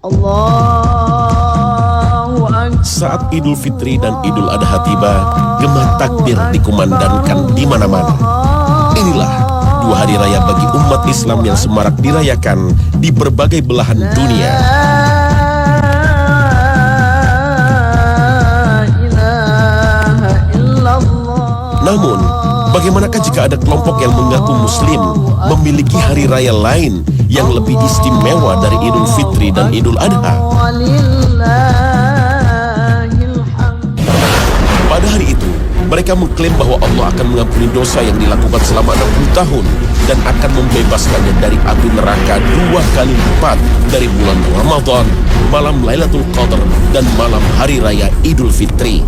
Allahu Akbar. Saat Idul Fitri dan Idul Adha tiba, gema takbir dikumandangkan di mana-mana. Inilah dua hari raya bagi umat Islam yang semarak dirayakan di berbagai belahan dunia. Namun, bagaimanakah jika ada kelompok yang mengaku Muslim memiliki hari raya lain yang lebih istimewa dari Idul Fitri dan Idul Adha? Pada hari itu, mereka mengklaim bahwa Allah akan mengampuni dosa yang dilakukan selama 60 tahun dan akan membebaskannya dari api neraka 2 kali lipat dari bulan Ramadan, malam Lailatul Qadar, dan malam Hari Raya Idul Fitri.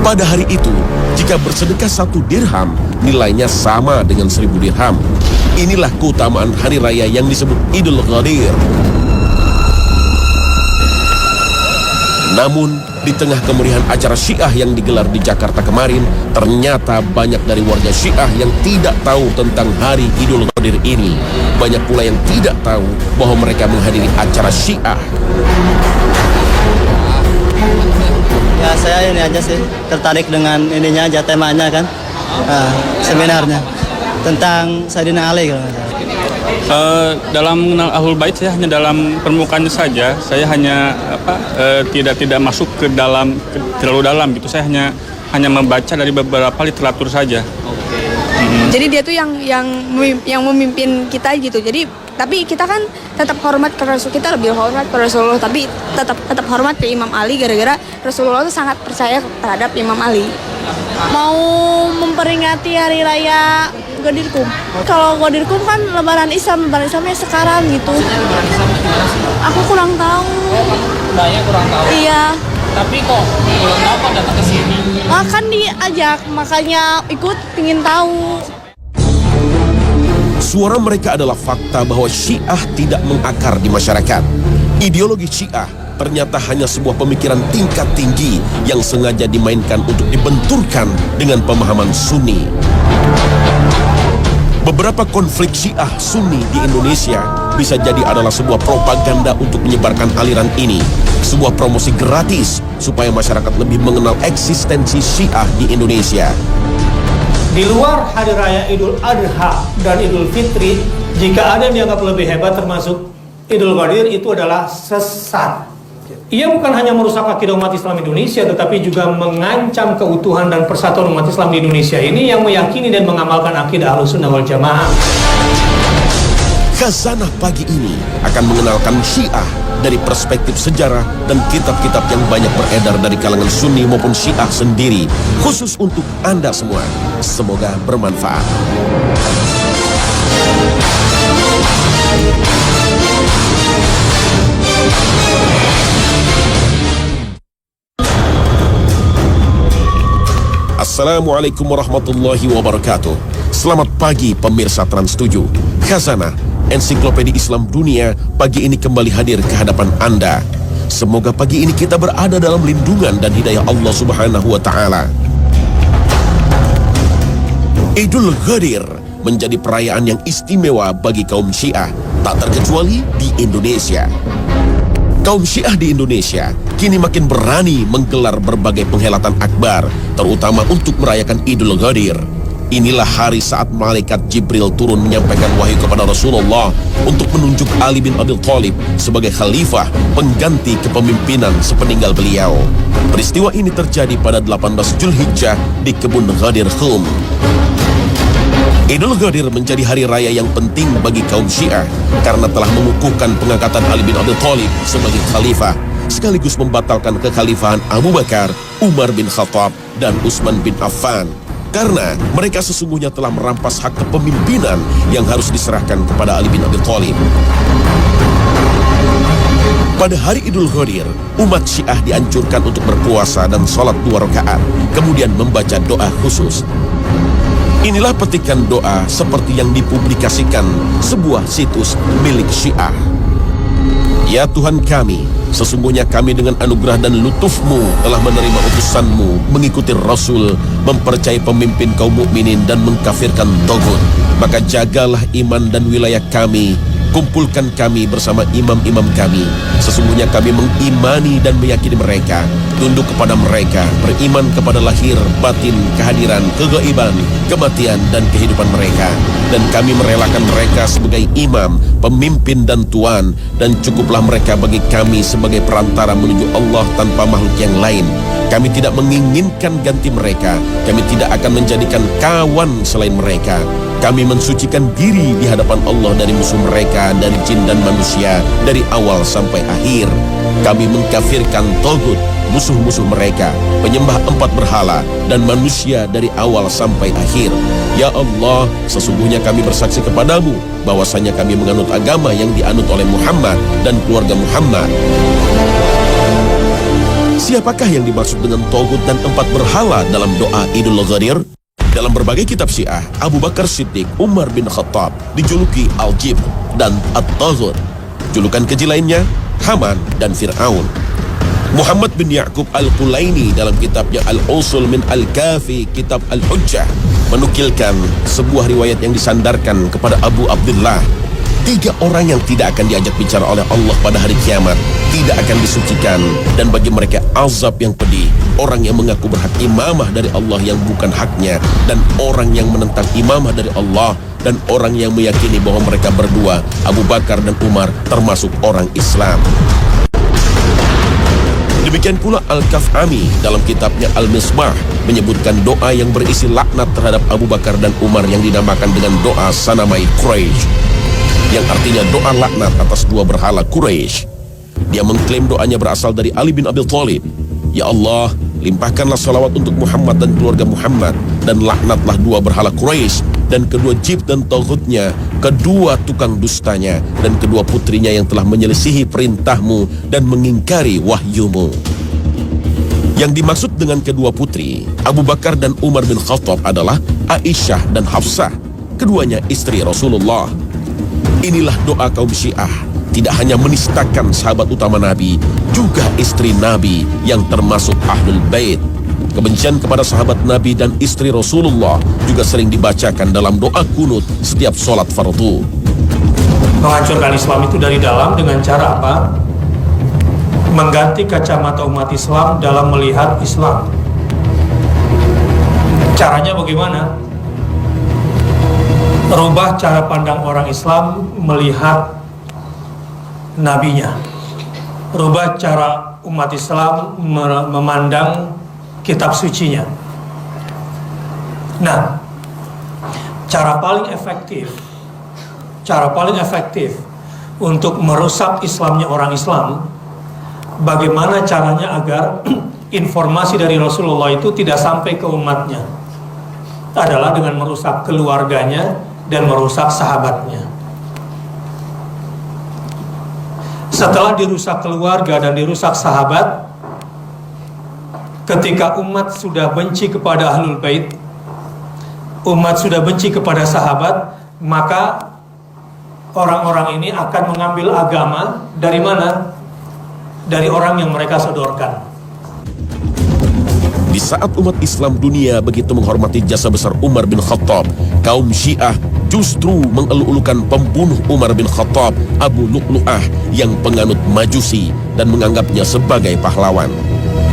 Pada hari itu, jika bersedekah 1 dirham, nilainya sama dengan 1000 dirham. Inilah keutamaan hari raya yang disebut Idul Ghadir. Namun, di tengah kemeriahan acara Syiah yang digelar di Jakarta kemarin, ternyata banyak dari warga Syiah yang tidak tahu tentang hari Idul Ghadir ini. Banyak pula yang tidak tahu bahwa mereka menghadiri acara Syiah. Ya, saya ini aja sih, tertarik dengan ininya aja, temanya kan, seminarnya tentang Sayyidina Ali kalau nggak salah. Dalam mengenal Ahlul Bait saya hanya dalam permukaannya saja. Saya hanya tidak masuk ke dalam terlalu dalam gitu. Saya hanya membaca dari beberapa literatur saja. Jadi dia tuh yang memimpin kita gitu. Jadi tapi kita kan tetap hormat ke Rasul, kita lebih hormat ke Rasulullah, tapi tetap hormat ke Imam Ali gara-gara Rasulullah tuh sangat percaya terhadap Imam Ali. Mau memperingati hari raya Ghadirkum. Kalau Ghadirkum kan lebaran Islamnya sekarang gitu. Aku kurang tahu. Budaya kurang tahu. Iya. Tapi kok belum tahu kok datang ke sini. Makan diajak, makanya ikut pingin tahu. Suara mereka adalah fakta bahwa Syiah tidak mengakar di masyarakat. Ideologi Syiah ternyata hanya sebuah pemikiran tingkat tinggi yang sengaja dimainkan untuk dibenturkan dengan pemahaman Sunni. Beberapa konflik Syiah Sunni di Indonesia bisa jadi adalah sebuah propaganda untuk menyebarkan aliran ini. Sebuah promosi gratis supaya masyarakat lebih mengenal eksistensi Syiah di Indonesia. Di luar hari raya Idul Adha dan Idul Fitri, jika ada yang dianggap lebih hebat termasuk Idul Ghadir, itu adalah sesat. Ia bukan hanya merusak akidah umat Islam Indonesia, tetapi juga mengancam keutuhan dan persatuan umat Islam di Indonesia ini yang meyakini dan mengamalkan akidah Ahlussunnah wal Jamaah. Khazanah pagi ini akan mengenalkan Syiah dari perspektif sejarah dan kitab-kitab yang banyak beredar dari kalangan Sunni maupun Syiah sendiri, khusus untuk Anda semua. Semoga bermanfaat. Assalamualaikum warahmatullahi wabarakatuh. Selamat pagi pemirsa Trans 7. Khazanah, ensiklopedia Islam dunia, pagi ini kembali hadir ke hadapan Anda. Semoga pagi ini kita berada dalam lindungan dan hidayah Allah Subhanahu wa Ta'ala. Idul Ghadir menjadi perayaan yang istimewa bagi kaum Syiah, tak terkecuali di Indonesia. Kaum Syiah di Indonesia kini makin berani menggelar berbagai penghelatan akbar, terutama untuk merayakan Idul Ghadir. Inilah hari saat malaikat Jibril turun menyampaikan wahyu kepada Rasulullah untuk menunjuk Ali bin Abi Thalib sebagai khalifah pengganti kepemimpinan sepeninggal beliau. Peristiwa ini terjadi pada 18 Zulhijjah di kebun Ghadir Khum. Idul Ghadir menjadi hari raya yang penting bagi kaum Syiah karena telah mengukuhkan pengangkatan Ali bin Abi Thalib sebagai khalifah, sekaligus membatalkan kekhalifahan Abu Bakar, Umar bin Khattab, dan Utsman bin Affan. Karena mereka sesungguhnya telah merampas hak kepemimpinan yang harus diserahkan kepada Ali bin Abi Thalib. Pada hari Idul Ghadir, umat Syiah dianjurkan untuk berpuasa dan sholat 2 rakaat, kemudian membaca doa khusus. Inilah petikan doa seperti yang dipublikasikan sebuah situs milik Syiah. Ya Tuhan kami, sesungguhnya kami dengan anugerah dan lutuf-Mu telah menerima utusan-Mu, mengikuti Rasul, mempercayai pemimpin kaum mukminin dan mengkafirkan tagut. Maka jagalah iman dan wilayah kami Kumpulkan kami bersama imam-imam kami. Sesungguhnya kami mengimani dan meyakini mereka, tunduk kepada mereka, beriman kepada lahir, batin, kehadiran, kegaiban, kematian, dan kehidupan mereka. Dan kami merelakan mereka sebagai imam, pemimpin dan tuan, dan cukuplah mereka bagi kami sebagai perantara menuju Allah tanpa makhluk yang lain. Kami tidak menginginkan ganti mereka. Kami tidak akan menjadikan kawan selain mereka. Kami mensucikan diri di hadapan Allah dari musuh mereka, dari jin dan manusia, dari awal sampai akhir. Kami mengkafirkan Taghut, musuh-musuh mereka, penyembah 4 berhala, dan manusia dari awal sampai akhir. Ya Allah, sesungguhnya kami bersaksi kepadamu bahwasanya kami menganut agama yang dianut oleh Muhammad dan keluarga Muhammad. Siapakah yang dimaksud dengan Taghut dan 4 berhala dalam doa Idul Ghadir? Dalam berbagai kitab Syiah, Abu Bakar Siddiq, Umar bin Khattab dijuluki Al-Jibr dan At-Taghut. Julukan keji lainnya, Haman dan Fir'aun. Muhammad bin Ya'qub Al-Qulaini dalam kitabnya Al-Usul min Al-Kafi, kitab Al-Hujjah, menukilkan sebuah riwayat yang disandarkan kepada Abu Abdullah. 3 orang yang tidak akan diajak bicara oleh Allah pada hari kiamat, tidak akan disucikan, dan bagi mereka azab yang pedih. Orang yang mengaku berhak imamah dari Allah yang bukan haknya, dan orang yang menentang imamah dari Allah, dan orang yang meyakini bahwa mereka berdua, Abu Bakar dan Umar, termasuk orang Islam. Demikian pula Al-Kaf'ami dalam kitabnya Al-Misbah menyebutkan doa yang berisi laknat terhadap Abu Bakar dan Umar yang dinamakan dengan doa Sanamai Quraisy, yang artinya doa laknat atas 2 berhala Quraisy. Dia mengklaim doanya berasal dari Ali bin Abi Thalib. Ya Allah, limpahkanlah salawat untuk Muhammad dan keluarga Muhammad, dan laknatlah 2 berhala Quraisy, dan kedua jib dan taghutnya, kedua tukang dustanya, dan kedua putrinya yang telah menyelisihi perintahmu dan mengingkari wahyumu. Yang dimaksud dengan kedua putri, Abu Bakar dan Umar bin Khattab adalah Aisyah dan Hafsah, keduanya istri Rasulullah. Inilah doa kaum Syiah, tidak hanya menistakan sahabat utama Nabi, juga istri Nabi yang termasuk Ahlul Bait. Kebencian kepada sahabat Nabi dan istri Rasulullah juga sering dibacakan dalam doa kunut setiap sholat fardu. Menghancurkan Islam itu dari dalam dengan cara apa? Mengganti kacamata umat Islam dalam melihat Islam. Caranya bagaimana? Rubah cara pandang orang Islam melihat nabinya. Rubah cara umat Islam memandang kitab sucinya. Nah, cara paling efektif untuk merusak Islamnya orang Islam, bagaimana caranya agar informasi dari Rasulullah itu tidak sampai ke umatnya, adalah dengan merusak keluarganya dan merusak sahabatnya. Setelah dirusak keluarga dan dirusak sahabat, ketika umat sudah benci kepada Ahlul Bait, umat sudah benci kepada sahabat, maka orang-orang ini akan mengambil agama dari mana? Dari orang yang mereka sodorkan. Di saat umat Islam dunia begitu menghormati jasa besar Umar bin Khattab, kaum Syiah justru mengeluh-elukan pembunuh Umar bin Khattab, Abu Lu'lu'ah, yang penganut Majusi dan menganggapnya sebagai pahlawan.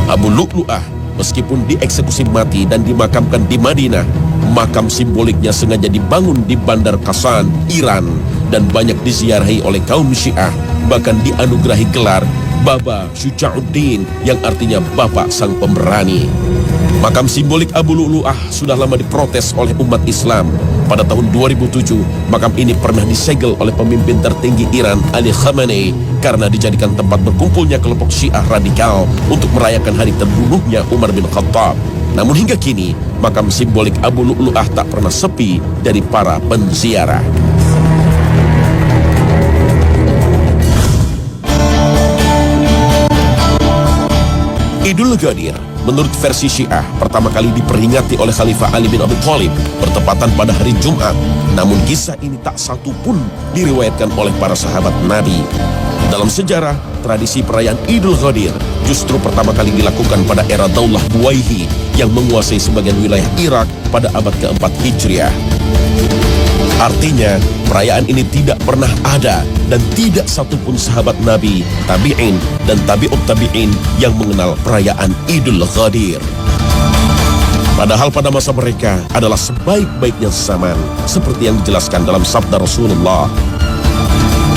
Abu Lu'lu'ah meskipun dieksekusi mati dan dimakamkan di Madinah, makam simboliknya sengaja dibangun di Bandar Qasan, Iran, dan banyak diziarahi oleh kaum Syiah, bahkan dianugerahi gelar Baba Syuja'uddin yang artinya Bapak Sang Pemberani. Makam simbolik Abu Lu'lu'ah sudah lama diprotes oleh umat Islam. Pada tahun 2007, makam ini pernah disegel oleh pemimpin tertinggi Iran, Ali Khamenei, karena dijadikan tempat berkumpulnya kelompok Syiah radikal untuk merayakan hari terbunuhnya Umar bin Khattab. Namun hingga kini, makam simbolik Abu Lu'lu'ah tak pernah sepi dari para penziarah. Idul Ghadir, menurut versi Syiah, pertama kali diperingati oleh Khalifah Ali bin Abi Thalib bertepatan pada hari Jumat. Namun kisah ini tak satu pun diriwayatkan oleh para sahabat Nabi. Dalam sejarah, tradisi perayaan Idul Ghadir justru pertama kali dilakukan pada era Daulah Buwayhi yang menguasai sebagian wilayah Irak pada abad ke-4 Hijriah. Artinya, perayaan ini tidak pernah ada dan tidak satupun sahabat Nabi, tabi'in, dan tabi'ut tabi'in yang mengenal perayaan Idul Ghadir. Padahal pada masa mereka adalah sebaik-baiknya zaman, seperti yang dijelaskan dalam sabda Rasulullah.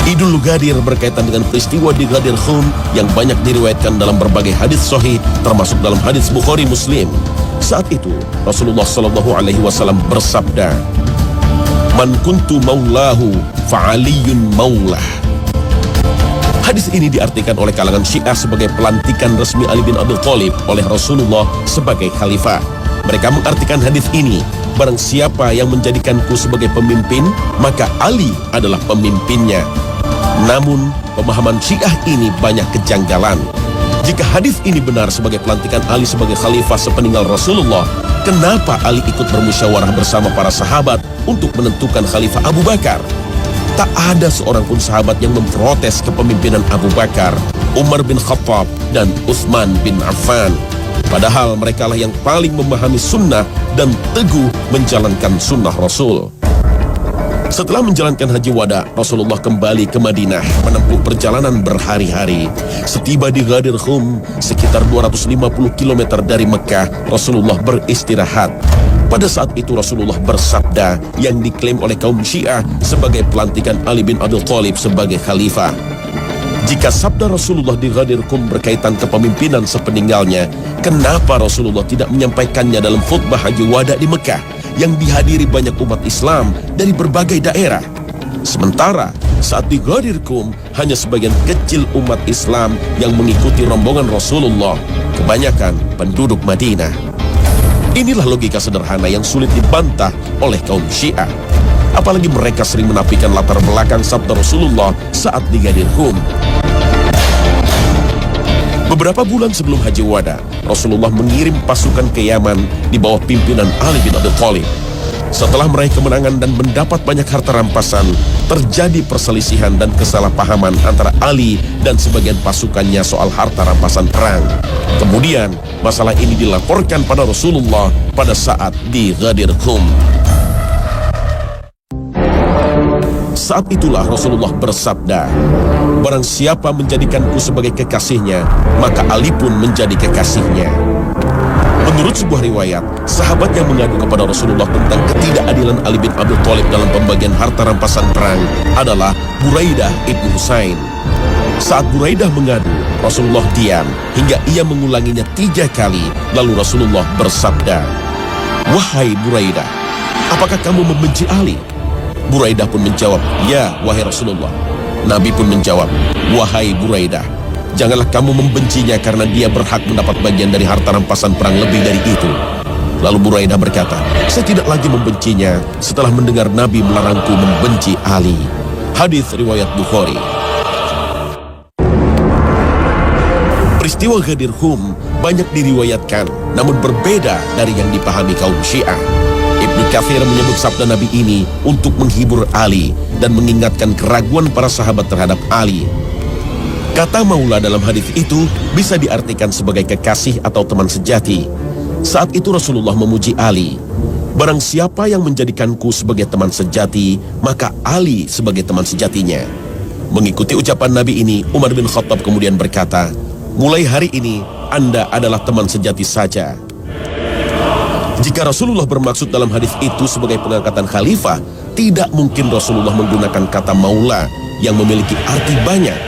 Idul Ghadir berkaitan dengan peristiwa di Ghadir Khum yang banyak diriwayatkan dalam berbagai hadis sahih, termasuk dalam hadis Bukhari Muslim. Saat itu, Rasulullah SAW bersabda, "Man kuntu maulahu fa'aliyun maulah." Hadis ini diartikan oleh kalangan Syiah sebagai pelantikan resmi Ali bin Abi Thalib oleh Rasulullah sebagai khalifah. Mereka mengartikan hadis ini, barang siapa yang menjadikanku sebagai pemimpin, maka Ali adalah pemimpinnya. Namun, pemahaman Syiah ini banyak kejanggalan. Jika hadis ini benar sebagai pelantikan Ali sebagai khalifah sepeninggal Rasulullah, kenapa Ali ikut bermusyawarah bersama para sahabat untuk menentukan Khalifah Abu Bakar? Tak ada seorang pun sahabat yang memprotes kepemimpinan Abu Bakar, Umar bin Khattab, dan Utsman bin Affan. Padahal merekalah yang paling memahami sunnah dan teguh menjalankan sunnah Rasul. Setelah menjalankan haji wada, Rasulullah kembali ke Madinah menempuh perjalanan berhari-hari. Setiba di Ghadir Khum, sekitar 250 km dari Mekah, Rasulullah beristirahat. Pada saat itu Rasulullah bersabda yang diklaim oleh kaum Syiah sebagai pelantikan Ali bin Abi Thalib sebagai khalifah. Jika sabda Rasulullah di Ghadir Khum berkaitan kepemimpinan sepeninggalnya, kenapa Rasulullah tidak menyampaikannya dalam khutbah haji wada di Mekah yang dihadiri banyak umat Islam dari berbagai daerah? Sementara saat di Ghadir Khum hanya sebagian kecil umat Islam yang mengikuti rombongan Rasulullah, kebanyakan penduduk Madinah. Inilah logika sederhana yang sulit dibantah oleh kaum Syiah. Apalagi mereka sering menafikan latar belakang sabda Rasulullah saat di Ghadir Khum. Beberapa bulan sebelum haji wada, Rasulullah mengirim pasukan ke Yaman di bawah pimpinan Ali bin Abi Thalib. Setelah meraih kemenangan dan mendapat banyak harta rampasan, terjadi perselisihan dan kesalahpahaman antara Ali dan sebagian pasukannya soal harta rampasan perang. Kemudian, masalah ini dilaporkan pada Rasulullah pada saat di Ghadir Khum. Saat itulah Rasulullah bersabda, "Barang siapa menjadikanku sebagai kekasihnya, maka Ali pun menjadi kekasihnya." Menurut sebuah riwayat, sahabat yang mengadu kepada Rasulullah tentang ketidakadilan Ali bin Abi Thalib dalam pembagian harta rampasan perang adalah Buraidah ibnu Husain. Saat Buraidah mengadu, Rasulullah diam hingga ia mengulanginya 3 kali, lalu Rasulullah bersabda, "Wahai Buraidah, apakah kamu membenci Ali?" Buraidah pun menjawab, "Ya, wahai Rasulullah." Nabi pun menjawab, "Wahai Buraidah, janganlah kamu membencinya karena dia berhak mendapat bagian dari harta rampasan perang lebih dari itu." Lalu Buraidah berkata, "Saya tidak lagi membencinya setelah mendengar Nabi melarangku membenci Ali." Hadis riwayat Bukhari. Peristiwa Ghadir Khum banyak diriwayatkan, namun berbeda dari yang dipahami kaum Syiah. Ibnu Katsir menyebut sabda Nabi ini untuk menghibur Ali dan mengingatkan keraguan para sahabat terhadap Ali. Kata maula dalam hadis itu bisa diartikan sebagai kekasih atau teman sejati. Saat itu Rasulullah memuji Ali. "Barang siapa yang menjadikanku sebagai teman sejati, maka Ali sebagai teman sejatinya." Mengikuti ucapan Nabi ini, Umar bin Khattab kemudian berkata, "Mulai hari ini, Anda adalah teman sejati saja." Jika Rasulullah bermaksud dalam hadis itu sebagai pengangkatan khalifah, tidak mungkin Rasulullah menggunakan kata maula yang memiliki arti banyak.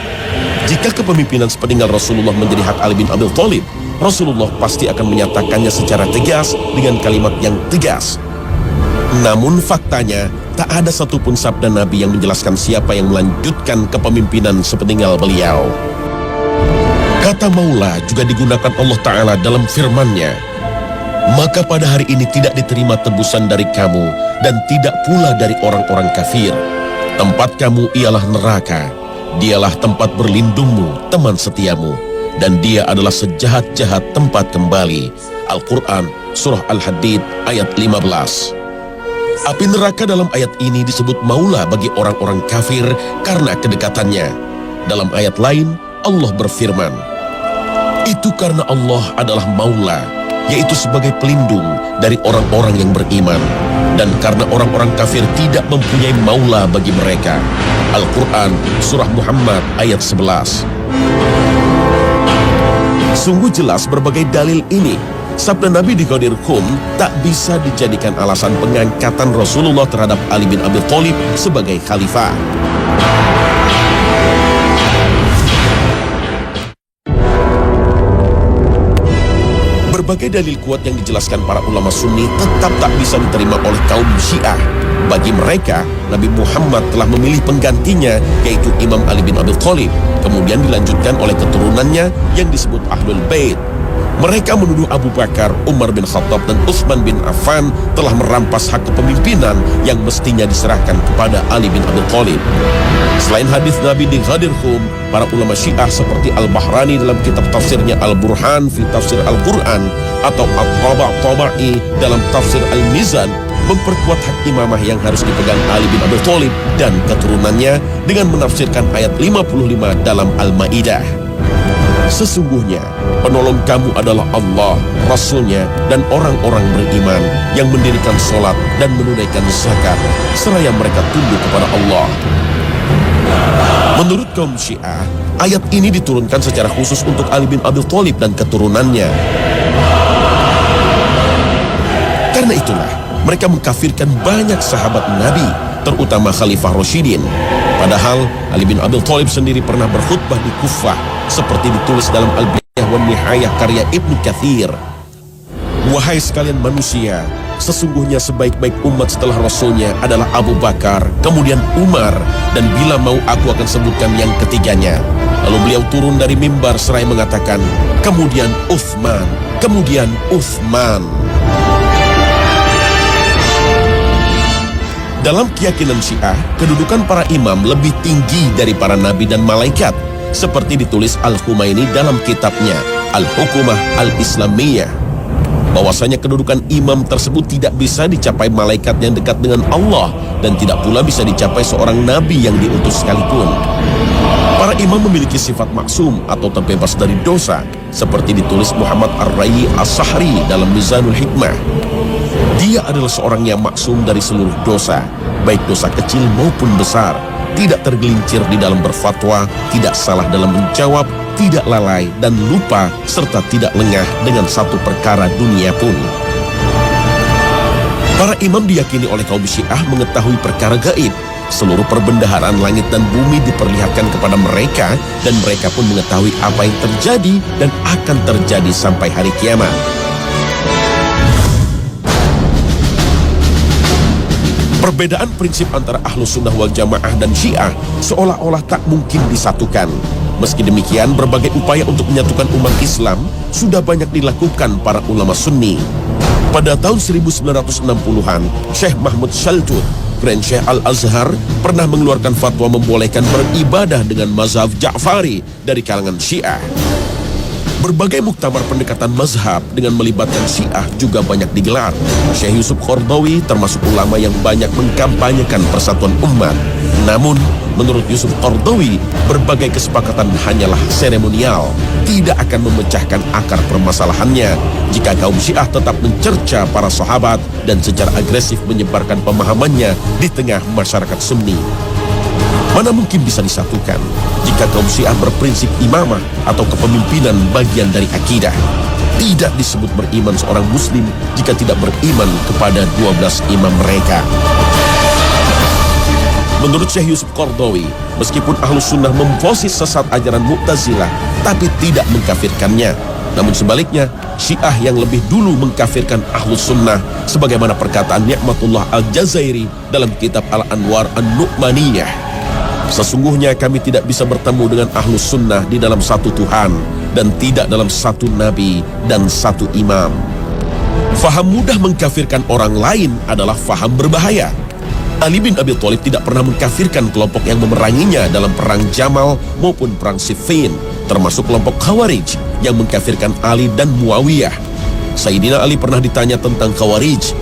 Jika kepemimpinan sepeninggal Rasulullah menjadi hak Ali bin Abi Thalib, Rasulullah pasti akan menyatakannya secara tegas dengan kalimat yang tegas. Namun faktanya, tak ada satupun sabda Nabi yang menjelaskan siapa yang melanjutkan kepemimpinan sepeninggal beliau. Kata maula juga digunakan Allah Ta'ala dalam firman-Nya, "Maka pada hari ini tidak diterima tebusan dari kamu dan tidak pula dari orang-orang kafir. Tempat kamu ialah neraka. Dialah tempat berlindungmu, teman setiamu. Dan dia adalah sejahat-jahat tempat kembali." Al-Quran, Surah Al-Hadid, ayat 15. Api neraka dalam ayat ini disebut maula bagi orang-orang kafir karena kedekatannya. Dalam ayat lain, Allah berfirman, "Itu karena Allah adalah maula, yaitu sebagai pelindung dari orang-orang yang beriman. Dan karena orang-orang kafir tidak mempunyai maula bagi mereka. Al-Quran, Surah Muhammad ayat 11. Sungguh jelas berbagai dalil ini, sabda Nabi di Ghadir Khum tak bisa dijadikan alasan pengangkatan Rasulullah terhadap Ali bin Abi Thalib sebagai khalifah. Berbagai dalil kuat yang dijelaskan para ulama Sunni tetap tak bisa diterima oleh kaum Syiah. Bagi mereka, Nabi Muhammad telah memilih penggantinya, yaitu Imam Ali bin Abi Thalib, kemudian dilanjutkan oleh keturunannya yang disebut Ahlul Bait. Mereka menuduh Abu Bakar, Umar bin Khattab, dan Utsman bin Affan telah merampas hak kepemimpinan yang mestinya diserahkan kepada Ali bin Abi Thalib. Selain hadis Nabi di Ghadir Khum, para ulama Syiah seperti Al-Bahrani dalam kitab tafsirnya Al-Burhan fi Tafsir Al-Quran atau At-Taba'i dalam Tafsir Al-Mizan memperkuat hak imamah yang harus dipegang Ali bin Abi Thalib dan keturunannya dengan menafsirkan ayat 55 dalam Al-Maidah. Sesungguhnya penolong kamu adalah Allah, Rasulnya, dan orang-orang beriman yang mendirikan sholat dan menunaikan zakat seraya mereka tunduk kepada Allah. Menurut kaum Syiah, ayat ini diturunkan secara khusus untuk Ali bin Abi Thalib dan keturunannya. Karena itulah mereka mengkafirkan banyak sahabat Nabi, terutama Khalifah Rasyidin. Padahal Ali bin Abi Thalib sendiri pernah berkhutbah di Kufah, seperti ditulis dalam Al-Bidayah wan Nihayah karya Ibnu Katsir. Wahai sekalian manusia, sesungguhnya sebaik-baik umat setelah Rasulnya adalah Abu Bakar, kemudian Umar, dan bila mau aku akan sebutkan yang ketiganya. Lalu beliau turun dari mimbar seraya mengatakan, kemudian Utsman, kemudian Utsman. Dalam keyakinan Syiah, kedudukan para imam lebih tinggi dari para nabi dan malaikat, seperti ditulis Al-Khumaini dalam kitabnya Al-Hukumah Al-Islamiyah, bahwasanya kedudukan imam tersebut tidak bisa dicapai malaikat yang dekat dengan Allah dan tidak pula bisa dicapai seorang nabi yang diutus sekalipun. Para imam memiliki sifat maksum atau terbebas dari dosa, seperti ditulis Muhammad Ar-Rayyi As-Sahri dalam Mizanul Hikmah. Dia adalah seorang yang maksum dari seluruh dosa, baik dosa kecil maupun besar, tidak tergelincir di dalam berfatwa, tidak salah dalam menjawab, tidak lalai dan lupa, serta tidak lengah dengan satu perkara dunia pun. Para imam diyakini oleh kaum Syiah mengetahui perkara gaib. Seluruh perbendaharaan langit dan bumi diperlihatkan kepada mereka, dan mereka pun mengetahui apa yang terjadi dan akan terjadi sampai hari kiamat. Perbedaan prinsip antara Ahlus Sunnah wal Jamaah dan Syiah seolah-olah tak mungkin disatukan. Meski demikian, berbagai upaya untuk menyatukan umat Islam sudah banyak dilakukan para ulama Sunni. Pada tahun 1960-an, Syekh Mahmud Shaltut, Grand Syekh Al-Azhar, pernah mengeluarkan fatwa membolehkan beribadah dengan mazhab Ja'fari dari kalangan Syiah. Berbagai muktamar pendekatan mazhab dengan melibatkan Syiah juga banyak digelar. Syekh Yusuf Qaradawi termasuk ulama yang banyak mengkampanyekan persatuan umat. Namun, menurut Yusuf Qaradawi, berbagai kesepakatan hanyalah seremonial, tidak akan memecahkan akar permasalahannya jika kaum Syiah tetap mencerca para sahabat dan secara agresif menyebarkan pemahamannya di tengah masyarakat Sunni. Mana mungkin bisa disatukan jika kaum Syiah berprinsip imamah atau kepemimpinan bagian dari akidah. Tidak disebut beriman seorang muslim jika tidak beriman kepada 12 imam mereka. Menurut Syekh Yusuf Qaradawi, meskipun Ahlus Sunnah memfonis sesat ajaran Mu'tazilah, tapi tidak mengkafirkannya. Namun sebaliknya, Syiah yang lebih dulu mengkafirkan Ahlus Sunnah, sebagaimana perkataan Ni'matullah Al-Jazairi dalam kitab Al-Anwar An-Nu'maniyah. Sesungguhnya kami tidak bisa bertemu dengan Ahlus Sunnah di dalam satu Tuhan dan tidak dalam satu Nabi dan satu Imam. Faham mudah mengkafirkan orang lain adalah faham berbahaya. Ali bin Abi Thalib tidak pernah mengkafirkan kelompok yang memeranginya dalam perang Jamal maupun perang Siffin, termasuk kelompok Khawarij yang mengkafirkan Ali dan Muawiyah. Sayyidina Ali pernah ditanya tentang Khawarij,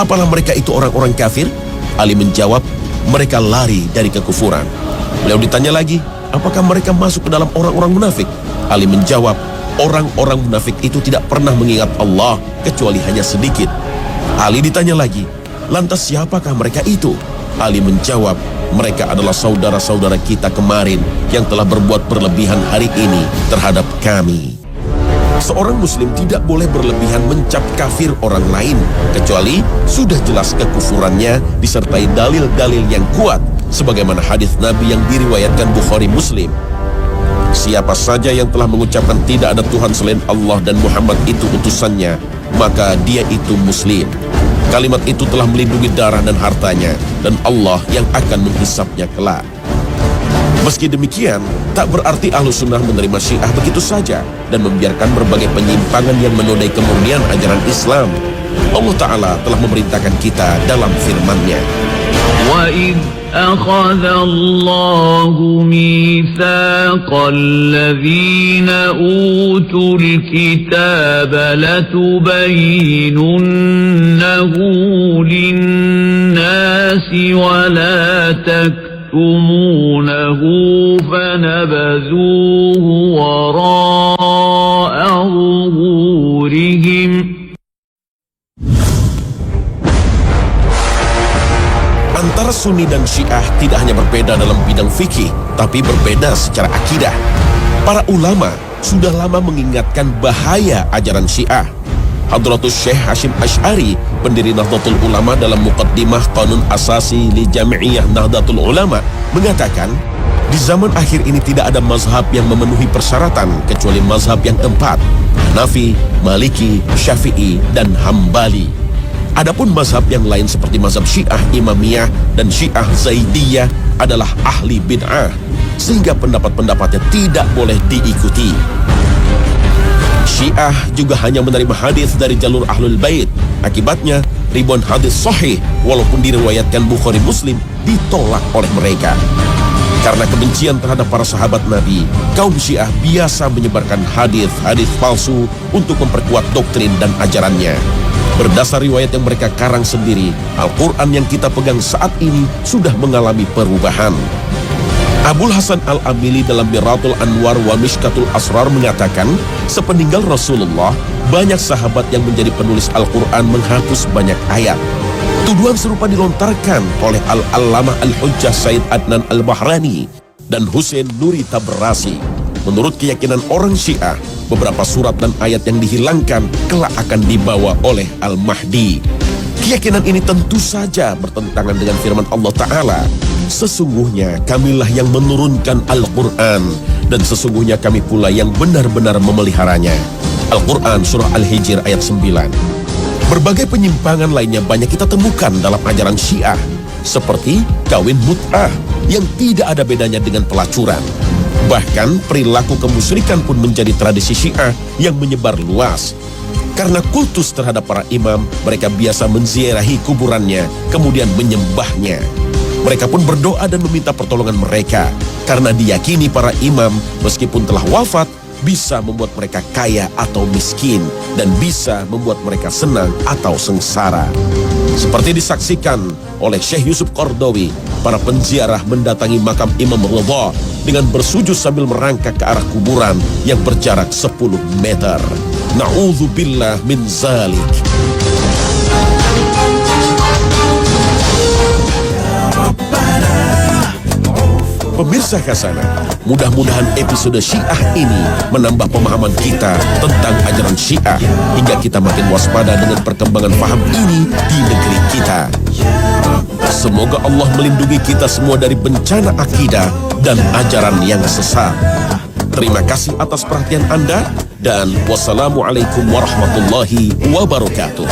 apalah mereka itu orang-orang kafir? Ali menjawab, mereka lari dari kekufuran. Beliau ditanya lagi, apakah mereka masuk ke dalam orang-orang munafik? Ali menjawab, orang-orang munafik itu tidak pernah mengingat Allah kecuali hanya sedikit. Ali ditanya lagi, Lantas siapakah mereka itu? Ali menjawab, mereka adalah saudara-saudara kita kemarin yang telah berbuat berlebihan hari ini terhadap kami. Seorang muslim tidak boleh berlebihan mencap kafir orang lain, kecuali sudah jelas kekufurannya disertai dalil-dalil yang kuat, sebagaimana hadis Nabi yang diriwayatkan Bukhari Muslim. Siapa saja yang telah mengucapkan tidak ada Tuhan selain Allah dan Muhammad itu utusannya, maka dia itu muslim. Kalimat itu telah melindungi darah dan hartanya, dan Allah yang akan menghisapnya kelak. Meski demikian, tak berarti Ahlussunnah menerima Syiah begitu saja dan membiarkan berbagai penyimpangan yang menodai kemurnian ajaran Islam. Allah Ta'ala telah memerintahkan kita dalam firman-Nya. وَإِذْ أَخَذَ اللَّهُ مِيثَاقَ الَّذِينَ أُوتُوا الْكِتَابَ لَتُبَيِّنُنَّهُ لِلنَّاسِ وَلَا تَكْتُمُونَهُ فَنَبَذُوهُ وَرَاءَ ظُهُورِهِمْ. Antara Sunni dan Syiah tidak hanya berbeda dalam bidang fikih, tapi berbeda secara akidah. Para ulama sudah lama mengingatkan bahaya ajaran Syiah. Hadratus Syekh Hashim Asy'ari, pendiri Nahdlatul Ulama, dalam Muqaddimah Qanun Asasi li Jami'iyah Nahdlatul Ulama mengatakan, di zaman akhir ini tidak ada mazhab yang memenuhi persyaratan kecuali mazhab yang keempat, Hanafi, Maliki, Syafi'i, dan Hambali. Adapun mazhab yang lain seperti mazhab Syiah Imamiyah dan Syiah Zaidiyah adalah ahli bid'ah, sehingga pendapat-pendapatnya tidak boleh diikuti. Syiah juga hanya menerima hadis dari jalur Ahlul Bait. Akibatnya, ribuan hadis sahih walaupun diriwayatkan Bukhari Muslim ditolak oleh mereka. Karena kebencian terhadap para sahabat Nabi, kaum Syiah biasa menyebarkan hadis-hadis palsu untuk memperkuat doktrin dan ajarannya. Berdasar riwayat yang mereka karang sendiri, Al-Quran yang kita pegang saat ini sudah mengalami perubahan. Abul Hasan Al-Amili dalam Miratul Anwar wa Mishkatul Asrar mengatakan, sepeninggal Rasulullah, banyak sahabat yang menjadi penulis Al-Quran menghapus banyak ayat. Tuduhan serupa dilontarkan oleh Al-Allamah Al-Hujjah Said Adnan Al-Bahrani dan Hussein Nuri Tabrasi. Menurut keyakinan orang Syiah, beberapa surat dan ayat yang dihilangkan kelak akan dibawa oleh Al-Mahdi. Keyakinan ini tentu saja bertentangan dengan firman Allah Ta'ala. Sesungguhnya kamilah yang menurunkan Al-Quran, dan sesungguhnya kami pula yang benar-benar memeliharanya. Al-Quran Surah Al-Hijr ayat 9. Berbagai penyimpangan lainnya banyak kita temukan dalam ajaran Syiah, seperti kawin mut'ah yang tidak ada bedanya dengan pelacuran. Bahkan perilaku kemusyrikan pun menjadi tradisi Syiah yang menyebar luas. Karena kultus terhadap para imam, mereka biasa menziarahi kuburannya, kemudian menyembahnya. Mereka pun berdoa dan meminta pertolongan mereka, karena diyakini para imam meskipun telah wafat, bisa membuat mereka kaya atau miskin, dan bisa membuat mereka senang atau sengsara. Seperti disaksikan oleh Syekh Yusuf Qardawi, para penziarah mendatangi makam Imam Ridha dengan bersujud sambil merangkak ke arah kuburan yang berjarak 10 meter. Na'udzubillah min zalik. Pemirsa Khazanah, mudah-mudahan episode Syiah ini menambah pemahaman kita tentang ajaran Syiah, hingga kita makin waspada dengan perkembangan paham ini di negeri kita. Semoga Allah melindungi kita semua dari bencana akidah dan ajaran yang sesat. Terima kasih atas perhatian Anda, dan wassalamualaikum warahmatullahi wabarakatuh.